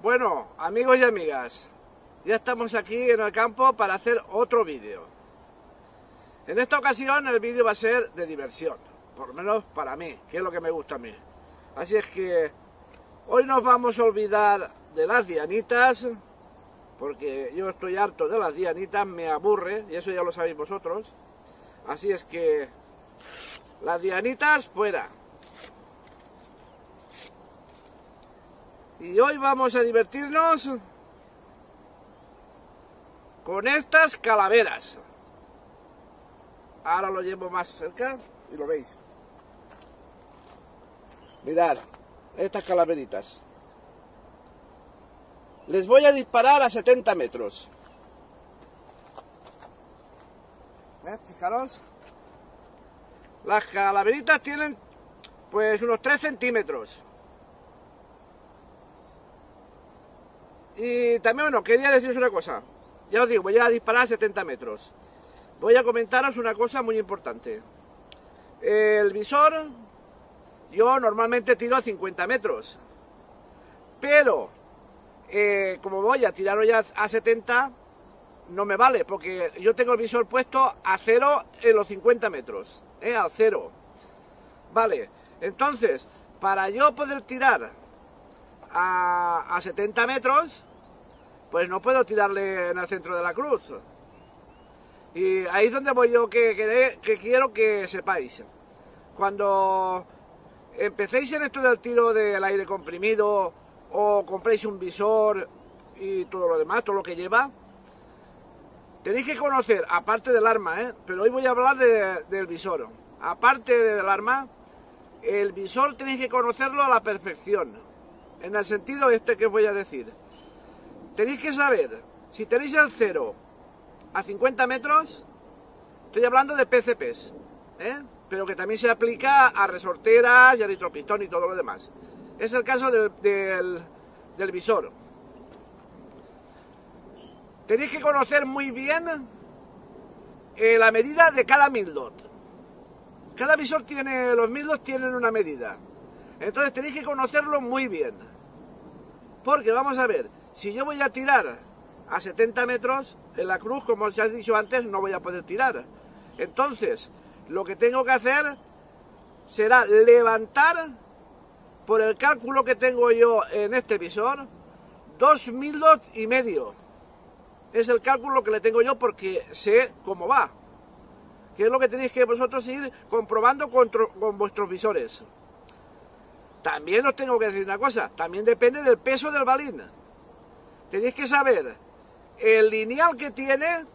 Bueno, amigos y amigas, ya estamos aquí en el campo para hacer otro vídeo. En esta ocasión el vídeo va a ser de diversión, por lo menos para mí, que es lo que me gusta a mí. Así es que hoy nos vamos a olvidar de las dianitas, porque yo estoy harto de las dianitas, me aburre, y eso ya lo sabéis vosotros. Así es que las dianitas fuera. Y hoy vamos a divertirnos con estas calaveras. Ahora lo llevo más cerca y lo veis. Mirad, estas calaveritas. Les voy a disparar a 70 metros. Fijaros. Las calaveritas tienen pues unos 3 centímetros. Y también, bueno, quería deciros una cosa. Ya os digo, voy a disparar a 70 metros. Voy a comentaros una cosa muy importante. El visor, yo normalmente tiro a 50 metros. Pero, como voy a tirarlo ya a 70, no me vale, porque yo tengo el visor puesto a 0 en los 50 metros. Al 0. Vale, entonces, para yo poder tirar a 70 metros, pues no puedo tirarle en el centro de la cruz. Y ahí es donde voy yo, que quiero que sepáis. Cuando empecéis en esto del tiro del aire comprimido, o compréis un visor y todo lo demás, todo lo que lleva, tenéis que conocer, aparte del arma, pero hoy voy a hablar del visor. Aparte del arma, el visor tenéis que conocerlo a la perfección. En el sentido este que os voy a decir. Tenéis que saber, si tenéis el 0 a 50 metros, estoy hablando de PCPs, pero que también se aplica a resorteras y a nitropistón y todo lo demás. Es el caso del visor. Tenéis que conocer muy bien la medida de cada mildot. Cada visor tiene, los mildots tienen una medida. Entonces tenéis que conocerlo muy bien. Porque vamos a ver, si yo voy a tirar a 70 metros, en la cruz, como os he dicho antes, no voy a poder tirar. Entonces, lo que tengo que hacer será levantar, por el cálculo que tengo yo en este visor, 2 mildots y medio. Es el cálculo que le tengo yo porque sé cómo va. Que es lo que tenéis que vosotros ir comprobando con vuestros visores. También os tengo que decir una cosa, también depende del peso del balín. Tenéis que saber el lineal que tiene,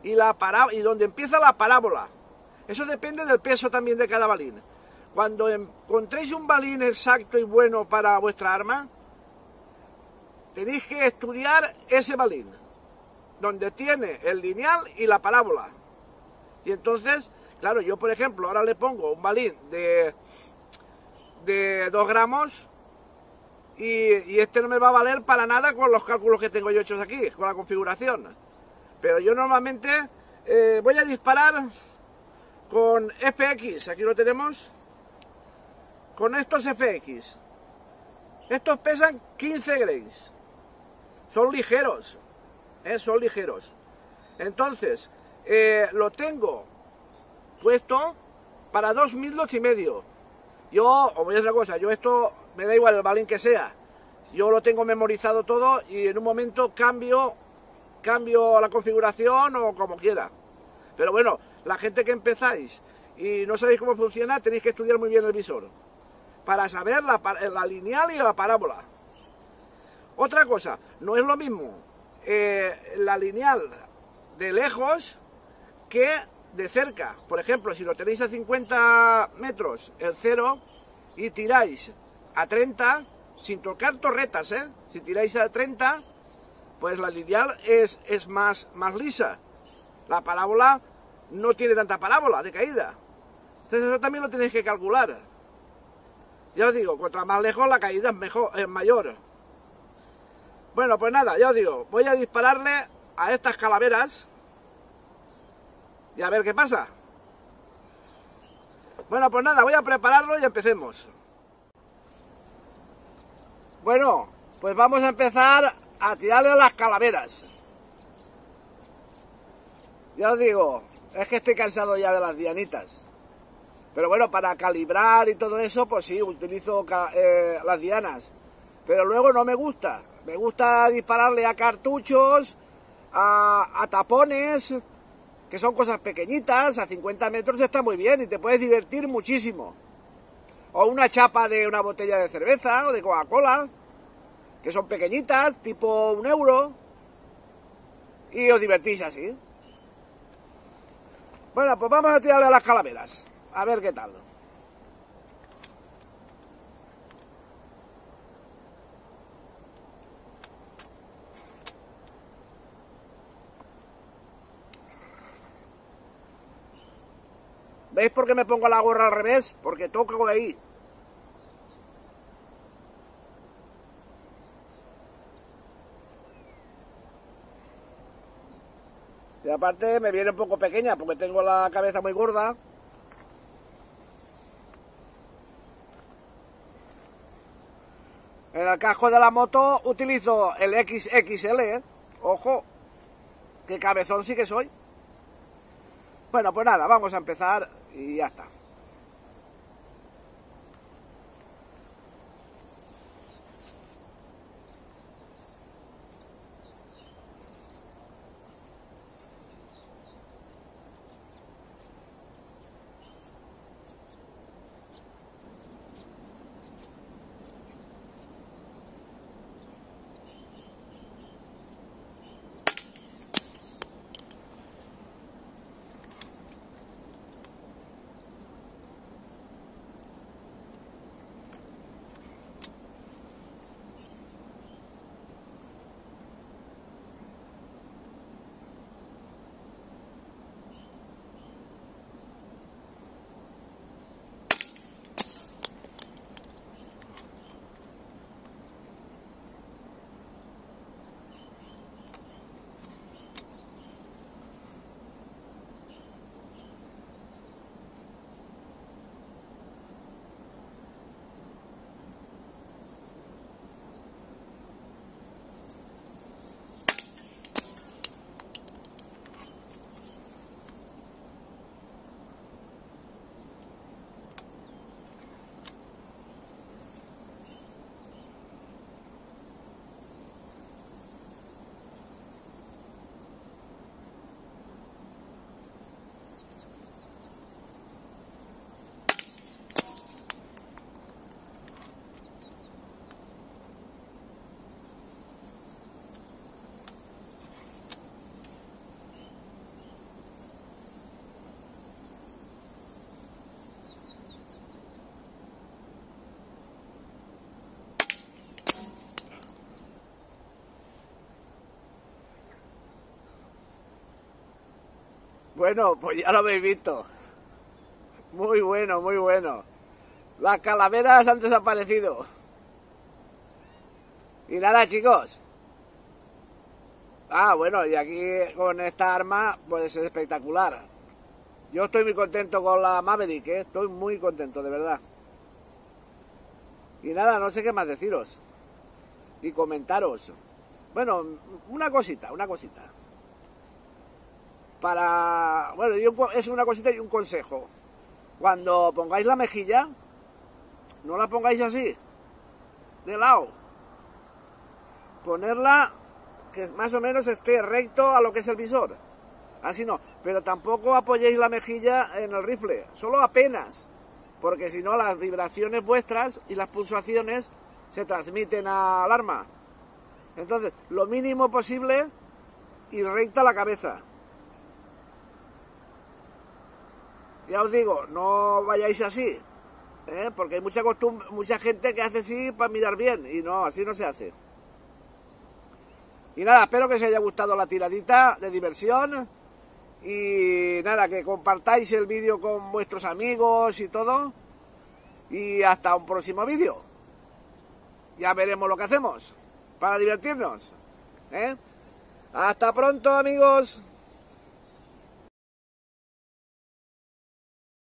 y donde empieza la parábola. Eso depende del peso también de cada balín. Cuando encontréis un balín exacto y bueno para vuestra arma, tenéis que estudiar ese balín, donde tiene el lineal y la parábola. Y entonces, claro, yo por ejemplo ahora le pongo un balín de 2 gramos y este no me va a valer para nada con los cálculos que tengo yo hechos aquí, con la configuración. Pero yo normalmente voy a disparar con FX, aquí lo tenemos, con estos FX. Estos pesan 15 grains, son ligeros, son ligeros. Entonces, lo tengo puesto para 2 mildots y medio. Yo, os voy a decir una cosa, yo esto me da igual el balín que sea. Yo lo tengo memorizado todo y en un momento cambio la configuración o como quiera. Pero bueno, la gente que empezáis y no sabéis cómo funciona, tenéis que estudiar muy bien el visor para saber la lineal y la parábola. Otra cosa, no es lo mismo la lineal de lejos que de cerca. Por ejemplo, si lo tenéis a 50 metros el 0 y tiráis a 30 sin tocar torretas, si tiráis a 30, pues la lineal es más lisa. La parábola no tiene tanta parábola de caída. Entonces eso también lo tenéis que calcular. Ya os digo, cuanto más lejos la caída es mayor. Bueno, pues nada, ya os digo, voy a dispararle a estas calaveras y a ver qué pasa. Bueno, pues nada, voy a prepararlo y empecemos. Bueno, pues vamos a empezar a tirarle a las calaveras. Ya os digo, es que estoy cansado ya de las dianitas. Pero bueno, para calibrar y todo eso, pues sí, utilizo las dianas. Pero luego no me gusta. Me gusta dispararle a cartuchos, a tapones, que son cosas pequeñitas, a 50 metros está muy bien y te puedes divertir muchísimo. O una chapa de una botella de cerveza o de Coca-Cola, que son pequeñitas, tipo 1 euro, y os divertís así. Bueno, pues vamos a tirarle a las calaveras, a ver qué tal. ¿Veis por qué me pongo la gorra al revés? Porque toco ahí. Y aparte me viene un poco pequeña porque tengo la cabeza muy gorda. En el casco de la moto utilizo el XXL, ¿eh? Ojo, qué cabezón sí que soy. Bueno, pues nada, vamos a empezar y ya está. Bueno, pues ya lo habéis visto. Muy bueno, muy bueno. Las calaveras han desaparecido. Y nada, chicos. Bueno, y aquí con esta arma, pues es espectacular. Yo estoy muy contento con la Maverick, ¿eh? Estoy muy contento, de verdad. Y nada, no sé qué más deciros. Y comentaros. Bueno, una cosita. Bueno, es una cosita y un consejo. Cuando pongáis la mejilla, no la pongáis así, de lado. Ponerla que más o menos esté recto a lo que es el visor. Así no, pero tampoco apoyéis la mejilla en el rifle, solo apenas, porque si no las vibraciones vuestras y las pulsaciones se transmiten al arma. Entonces, lo mínimo posible y recta la cabeza. Ya os digo, no vayáis así, porque hay mucha gente que hace así para mirar bien, y no, así no se hace. Y nada, espero que os haya gustado la tiradita de diversión, y nada, que compartáis el vídeo con vuestros amigos y todo, y hasta un próximo vídeo. Ya veremos lo que hacemos, para divertirnos, Hasta pronto, amigos.